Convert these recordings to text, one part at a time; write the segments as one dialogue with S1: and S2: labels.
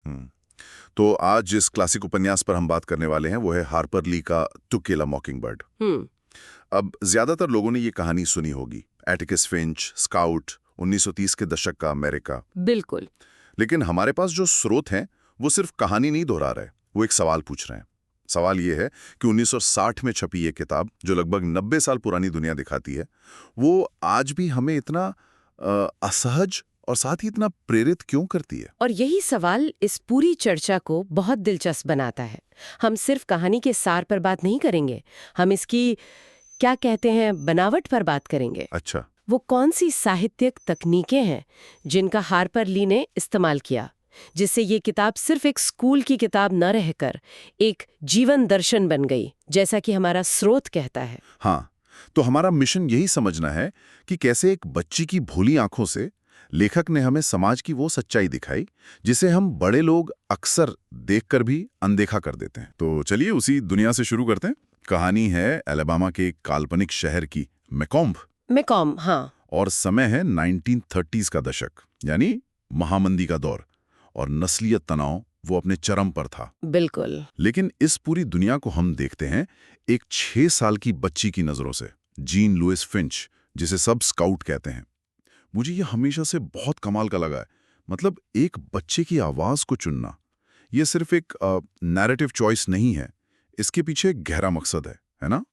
S1: हम्म। तो आज जिस क्लासिक उपन्यास पर हम बात करने वाले हैं वो है हार्पर ली का टू किल अ मॉकिंगबर्ड।
S2: हम्म।
S1: अब ज्यादातर लोगों ने ये कहानी सुनी होगी, एटिकस फिंच, स्काउट, 1930 के दशक का अमेरिका।
S2: बिल्कुल।
S1: लेकिन हमारे पास जो स्रोत हैं वो सिर्फ कहानी नहीं दोहरा रहे, वो एक सवाल पूछ रहे हैं। सवाल ये है कि 1960 में छपी ये किताब जो लगभग 90 साल पुरानी दुनिया दिखाती है, वो आज भी हमें इतना असहज और साथ ही इतना प्रेरित क्यों करती है?
S2: और यही सवाल इस पूरी चर्चा को बहुत दिलचस्प बनाता है। हम सिर्फ कहानी के सार पर बात नहीं करेंगे, हम इसकी क्या कहते हैं बनावट पर बात करेंगे।
S1: अच्छा।
S2: वो कौन सी साहित्यिक तकनीकें हैं जिनका हार्पर ली ने इस्तेमाल किया, जिससे ये किताब सिर्फ एक स्कूल की किताब न रहकर एक जीवन दर्शन बन गई, जैसा कि हमारा स्रोत कहता है।
S1: हाँ, तो हमारा मिशन यही समझना है कि कैसे एक बच्ची की भोली आंखों से लेखक ने हमें समाज की वो सच्चाई दिखाई जिसे हम बड़े लोग अक्सर देखकर भी अनदेखा कर देते हैं। तो चलिए उसी दुनिया से शुरू करते हैं। कहानी है अलाबामा के एक काल्पनिक शहर की, मैकॉम्ब।
S2: मैकॉम्ब, हाँ।
S1: और समय है 1930s का दशक, यानी महामंदी का दौर, और नस्लीय तनाव वो अपने चरम पर था।
S2: बिल्कुल।
S1: लेकिन इस पूरी दुनिया को हम देखते हैं एक 6 साल की बच्ची की नजरों से, जीन लुइस फिंच, जिसे सब स्काउट कहते हैं। मुझे ये हमेशा से बहुत कमाल का लगा है। मतलब एक बच्चे की आवाज को चुनना, ये सिर्फ एक नैरेटिव चॉइस नहीं है, इसके पीछे एक गहरा मकसद है ना?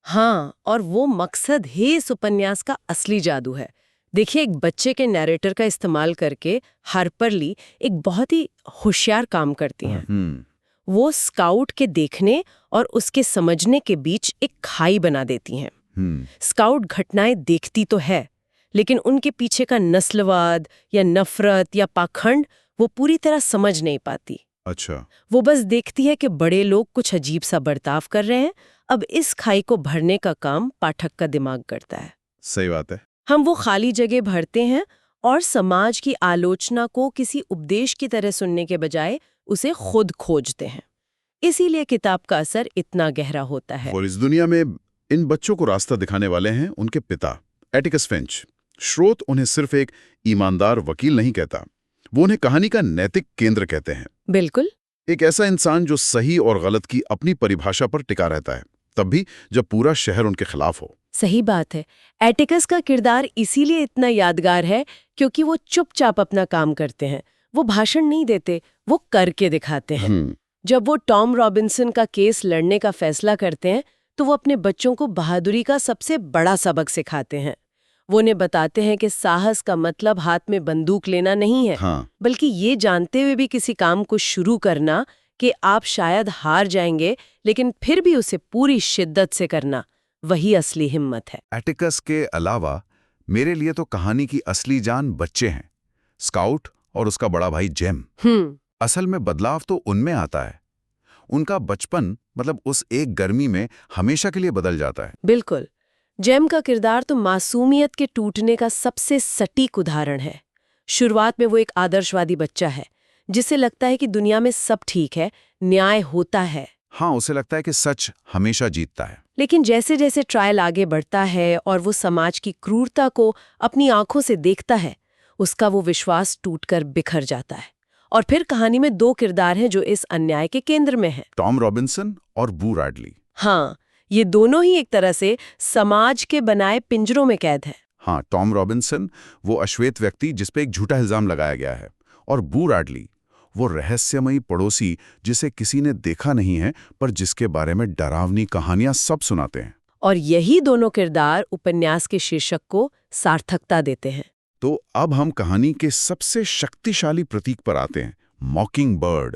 S2: हाँ, और वो मकसद ही इस उपन्यास का असली जादू है। देखिए, एक बच्चे के नैरेटर का इस्तेमाल करके हार्पर ली एक बहुत ही होशियार काम करती हैं। वो स्काउट के देखने और उसके समझने के बीच एक खाई बना देती हैं। स्काउट घटनाएं देखती तो है, लेकिन उनके पीछे का नस्लवाद या नफरत या पाखंड वो पूरी तरह समझ नहीं पाती।
S1: अच्छा।
S2: वो बस देखती है कि बड़े लोग कुछ अजीब सा बर्ताव कर रहे हैं। अब इस खाई को भरने का काम पाठक का दिमाग करता है।
S1: सही बात है।
S2: हम वो खाली जगह भरते हैं और समाज की आलोचना को किसी उपदेश की तरह सुनने के बजाय उसे खुद खोजते हैं। इसीलिए किताब का असर इतना गहरा होता है।
S1: और इस दुनिया में इन बच्चों को रास्ता दिखाने वाले हैं उनके पिता, एटिकस फिंच। स्रोत उन्हें सिर्फ एक ईमानदार वकील नहीं कहता, वो उन्हें कहानी का नैतिक केंद्र कहते हैं।
S2: बिल्कुल।
S1: एक ऐसा इंसान जो सही और गलत की अपनी परिभाषा पर टिका रहता है, तब भी जब पूरा शहर उनके खिलाफ हो।
S2: सही बात है। एटिकस का किरदार इसीलिए इतना यादगार है क्योंकि वो चुपचाप अपना काम करते हैं। वो भाषण नहीं देते, वो करके दिखाते हैं। जब वो टॉम रॉबिन्सन का केस लड़ने का फैसला करते हैं तो वो अपने बच्चों को बहादुरी का सबसे बड़ा सबक सिखाते हैं। वो उन्हें बताते हैं कि साहस का मतलब हाथ में बंदूक लेना नहीं है, बल्कि ये जानते हुए भी किसी काम को शुरू करना कि आप शायद हार जाएंगे, लेकिन फिर भी उसे पूरी शिद्दत से करना, वही असली हिम्मत है।
S1: एटिकस के अलावा मेरे लिए तो कहानी की असली जान बच्चे हैं, स्काउट और उसका बड़ा भाई जेम। असल में बदलाव तो उनमें आता है। उनका बचपन मतलब उस एक गर्मी में हमेशा के लिए बदल जाता है।
S2: बिल्कुल। जेम का किरदार तो मासूमियत के टूटने का सबसे सटीक उदाहरण है। शुरुआत में वो एक आदर्शवादी बच्चा है जिसे लगता है कि दुनिया में सब ठीक है, न्याय होता है।
S1: हाँ, उसे लगता है कि सच हमेशा जीतता है।
S2: लेकिन जैसे जैसे ट्रायल आगे बढ़ता है और वो समाज की क्रूरता को अपनी आंखों से देखता है, उसका वो विश्वास टूटकर बिखर जाता है। और फिर कहानी में दो किरदार हैं जो इस अन्याय के केंद्र में हैं।
S1: टॉम रॉबिन्सन और बू रैडली।
S2: हाँ, ये दोनों ही एक तरह से समाज के बनाए पिंजरों में कैद हैं।
S1: हाँ, टॉम रॉबिन्सन वो अश्वेत व्यक्ति जिस पे एक झूठा इल्जाम लगाया गया है, और बू रैडली वो रहस्यमयी पड़ोसी जिसे किसी ने देखा नहीं है पर जिसके बारे में डरावनी कहानियां सब सुनाते हैं।
S2: और यही दोनों किरदार उपन्यास के शीर्षक को सार्थकता देते हैं।
S1: तो अब हम कहानी के सबसे शक्तिशाली प्रतीक पर आते हैं, मॉकिंग बर्ड।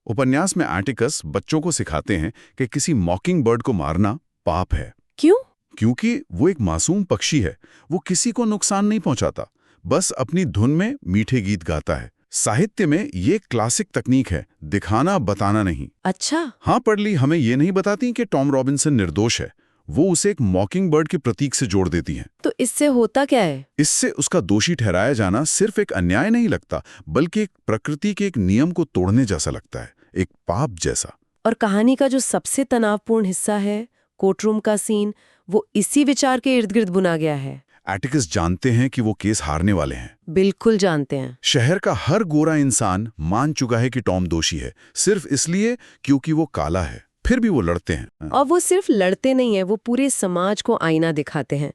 S1: उपन्यास में एटिकस बच्चों को सिखाते हैं कि किसी मॉकिंग बर्ड को मारना पाप है।
S2: क्यों?
S1: क्योंकि वो एक मासूम पक्षी है, वो किसी को नुकसान नहीं पहुंचाता, बस अपनी धुन में मीठे गीत गाता है। साहित्य में ये क्लासिक तकनीक है, दिखाना बताना नहीं।
S2: अच्छा।
S1: हाँ, पढ़ ली हमें ये नहीं बताती कि टॉम रॉबिन्सन निर्दोष है, वो उसे एक मॉकिंग बर्ड के प्रतीक से जोड़ देती हैं।
S2: तो इससे होता क्या है?
S1: इससे उसका दोषी ठहराया जाना सिर्फ एक अन्याय नहीं लगता, बल्कि एक प्रकृति के एक नियम को तोड़ने जैसा लगता है, एक पाप जैसा।
S2: और कहानी का जो सबसे तनावपूर्ण हिस्सा है, कोर्टरूम का सीन, वो इसी विचार के इर्द गिर्द बुना गया है।
S1: एटिकस जानते हैं कि वो केस हारने वाले हैं।
S2: बिल्कुल जानते हैं।
S1: शहर का हर गोरा इंसान मान चुका है कि टॉम दोषी है, सिर्फ इसलिए क्योंकि वो काला है। फिर भी वो लड़ते हैं।
S2: और वो सिर्फ लड़ते नहीं है, वो पूरे समाज को आईना दिखाते हैं।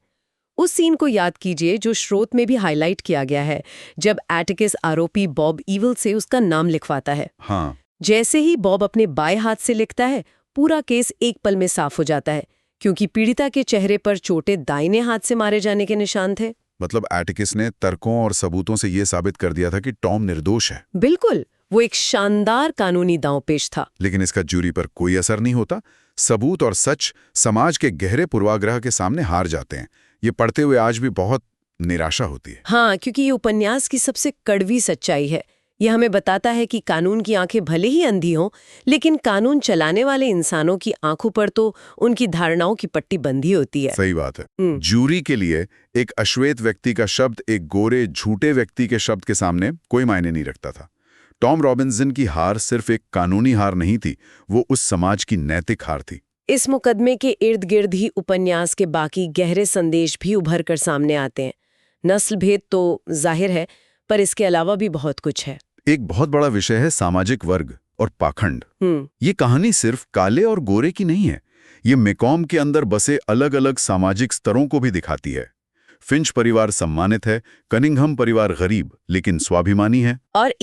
S2: उस सीन को याद कीजिए जो स्रोत में भी हाईलाइट किया गया है, जब एटिकस आरोपी बॉब ईवल से उसका नाम लिखवाता है।
S1: हाँ,
S2: जैसे ही बॉब अपने बाएं हाथ से लिखता है, पूरा केस एक पल में साफ हो जाता है, क्योंकि पीड़िता के चेहरे पर चोटें दाहिने हाथ से मारे जाने के निशान थे।
S1: मतलब एटिकस ने तर्कों और सबूतों से ये साबित कर दिया था कि टॉम निर्दोष है।
S2: बिल्कुल, वो एक शानदार कानूनी दांवपेच था।
S1: लेकिन इसका जूरी पर कोई असर नहीं होता। सबूत और सच समाज के गहरे पूर्वाग्रह के सामने हार जाते हैं। ये पढ़ते हुए आज भी बहुत निराशा होती है।
S2: हाँ, क्योंकि ये उपन्यास की सबसे कड़वी सच्चाई है। यह हमें बताता है कि कानून की आंखें भले ही अंधी हों, लेकिन कानून चलाने वाले इंसानों की आंखों पर तो उनकी धारणाओं की पट्टी बंधी होती है।
S1: सही बात है। जूरी के लिए एक अश्वेत व्यक्ति का शब्द एक गोरे झूठे व्यक्ति के शब्द के सामने कोई मायने नहीं रखता था। टॉम रॉबिन्सन की हार सिर्फ एक कानूनी हार नहीं थी, वो उस समाज की नैतिक हार थी।
S2: इस मुकदमे के इर्द गिर्द ही उपन्यास के बाकी गहरे संदेश भी उभर कर सामने आते हैं। नस्ल भेद तो जाहिर है, पर इसके अलावा भी बहुत कुछ है।
S1: एक बहुत बड़ा विषय है सामाजिक वर्ग और पाखंड। ये कहानी सिर्फ काले और गोरे की नहीं है, ये मेकॉम के अंदर बसे अलग अलग सामाजिक स्तरों को भी दिखाती है। फिंच परिवार सम्मानित है, कनिंघम परिवार गरीब लेकिन स्वाभिमानी है,
S2: और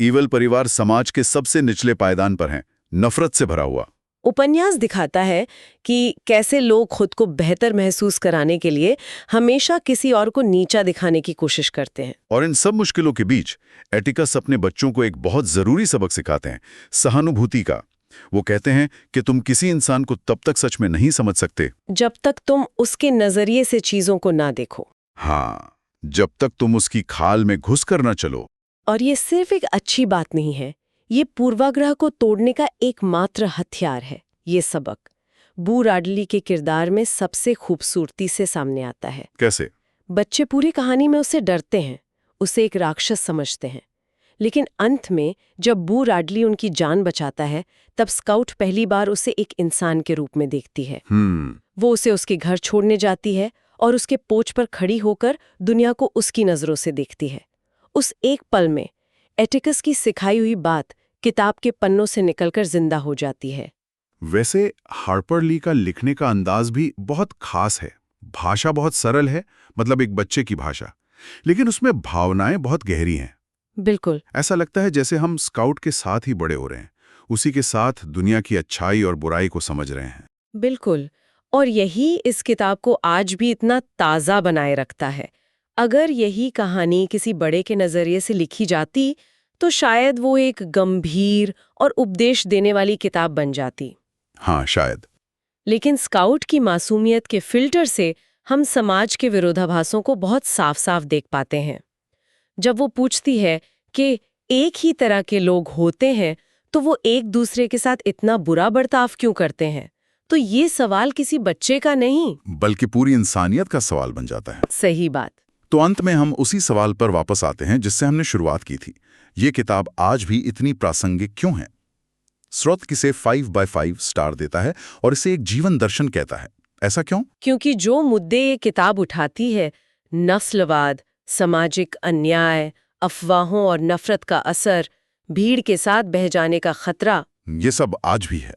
S2: ईवेल परिवार
S1: समाज के सबसे निचले पायदान पर है, नफरत से भरा हुआ।
S2: उपन्यास दिखाता है कि कैसे लोग खुद को बेहतर महसूस कराने के लिए हमेशा किसी और को नीचा दिखाने की कोशिश करते हैं।
S1: और इन सब मुश्किलों के बीच एटिकस अपने बच्चों को एक बहुत जरूरी सबक सिखाते हैं, सहानुभूति का। वो कहते हैं कि तुम किसी इंसान को तब तक सच में नहीं समझ सकते
S2: जब तक तुम उसके नजरिए से चीजों को ना देखो।
S1: हाँ, जब तक तुम उसकी खाल में घुस कर न चलो।
S2: और ये सिर्फ एक अच्छी बात नहीं है, ये पूर्वाग्रह को तोड़ने का एकमात्र हथियार है। ये सबक बू राडली के किरदार में सबसे खूबसूरती से सामने आता है।
S1: कैसे?
S2: बच्चे पूरी कहानी में उससे डरते हैं, उसे एक राक्षस समझते हैं, लेकिन अंत में जब बू राडली उनकी जान बचाता है, तब स्काउट पहली बार उसे एक इंसान के रूप में देखती है। वो उसे उसके घर छोड़ने जाती है और उसके पोच पर खड़ी होकर दुनिया को उसकी नजरों से देखती है। उस एक पल में एटिकस की सिखाई हुई बात किताब के पन्नों से निकलकर जिंदा हो जाती है।
S1: वैसे हार्पर ली का लिखने का अंदाज भी बहुत खास है। भाषा बहुत सरल है, मतलब एक बच्चे की भाषा, लेकिन उसमें भावनाएं बहुत गहरी हैं।
S2: बिल्कुल,
S1: ऐसा लगता है जैसे हम स्काउट के साथ ही बड़े हो रहे हैं, उसी के साथ दुनिया की अच्छाई और बुराई को समझ रहे हैं।
S2: बिल्कुल, और यही इस किताब को आज भी इतना ताज़ा बनाए रखता है। अगर यही कहानी किसी बड़े के नज़रिए से लिखी जाती तो शायद वो एक गंभीर और उपदेश देने वाली किताब बन जाती।
S1: हाँ, शायद।
S2: लेकिन स्काउट की मासूमियत के फिल्टर से हम समाज के विरोधाभासों को बहुत साफ-साफ देख पाते हैं। जब वो पूछती है कि एक ही तरह के लोग होते हैं तो वो एक दूसरे के साथ इतना बुरा बर्ताव क्यों करते हैं, तो ये सवाल किसी बच्चे का नहीं
S1: बल्कि पूरी इंसानियत का सवाल बन जाता है।
S2: सही बात।
S1: तो अंत में हम उसी सवाल पर वापस आते हैं जिससे हमने शुरुआत की थी। ये किताब आज भी इतनी प्रासंगिक क्यों है? स्रोत किसे 5/5 स्टार देता है और इसे एक जीवन दर्शन कहता है। ऐसा क्यों?
S2: क्योंकि जो मुद्दे ये किताब उठाती है, नस्लवाद, सामाजिक अन्याय, अफवाहों और नफरत का असर, भीड़ के साथ बह जाने का खतरा,
S1: ये सब आज भी है।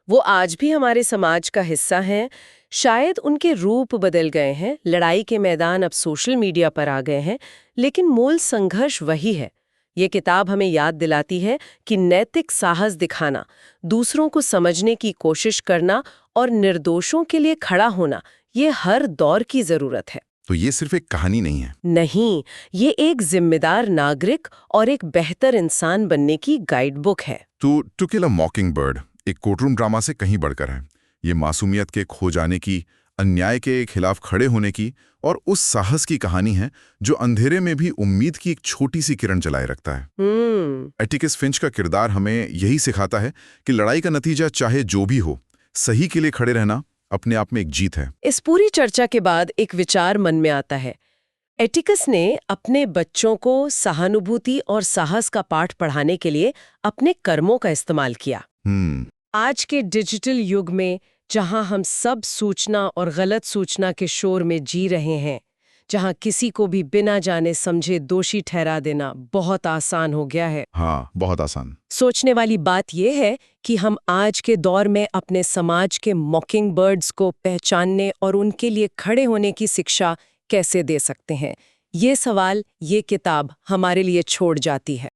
S2: वो आज भी हमारे समाज का हिस्सा हैं। शायद उनके रूप बदल गए हैं, लड़ाई के मैदान अब सोशल मीडिया पर आ गए हैं, लेकिन मूल संघर्ष वही है। ये किताब हमें याद दिलाती है कि नैतिक साहस दिखाना, दूसरों को समझने की कोशिश करना और निर्दोषों के लिए खड़ा होना, ये हर दौर की जरूरत है।
S1: तो ये सिर्फ एक कहानी नहीं है।
S2: नहीं, ये एक जिम्मेदार नागरिक और एक बेहतर इंसान बनने की गाइड बुक है।
S1: टू किल अ मॉकिंगबर्ड एक कोर्टरूम ड्रामा से कहीं बढ़कर है। ये मासूमियत के खो जाने की, अन्याय के खिलाफ खड़े होने की और उस साहस की कहानी है जो अंधेरे में भी उम्मीद की एक छोटी सी किरण जलाए रखता है। एटिकस फिंच का किरदार हमें यही सिखाता है कि लड़ाई का नतीजा चाहे जो भी हो, सही के लिए खड़े रहना अपने आप में एक जीत है।
S2: इस पूरी चर्चा के बाद एक विचार मन में आता है। एटिकस ने अपने बच्चों को सहानुभूति और साहस का पाठ पढ़ाने के लिए अपने कर्मों का इस्तेमाल किया। आज के डिजिटल युग में जहां हम सब सूचना और गलत सूचना के शोर में जी रहे हैं, जहां किसी को भी बिना जाने समझे दोषी ठहरा देना बहुत आसान हो गया है।
S1: हाँ, बहुत आसान।
S2: सोचने वाली बात यह है कि हम आज के दौर में अपने समाज के मॉकिंग बर्ड्स को पहचानने और उनके लिए खड़े होने की शिक्षा कैसे दे सकते हैं। ये सवाल ये किताब हमारे लिए छोड़ जाती है।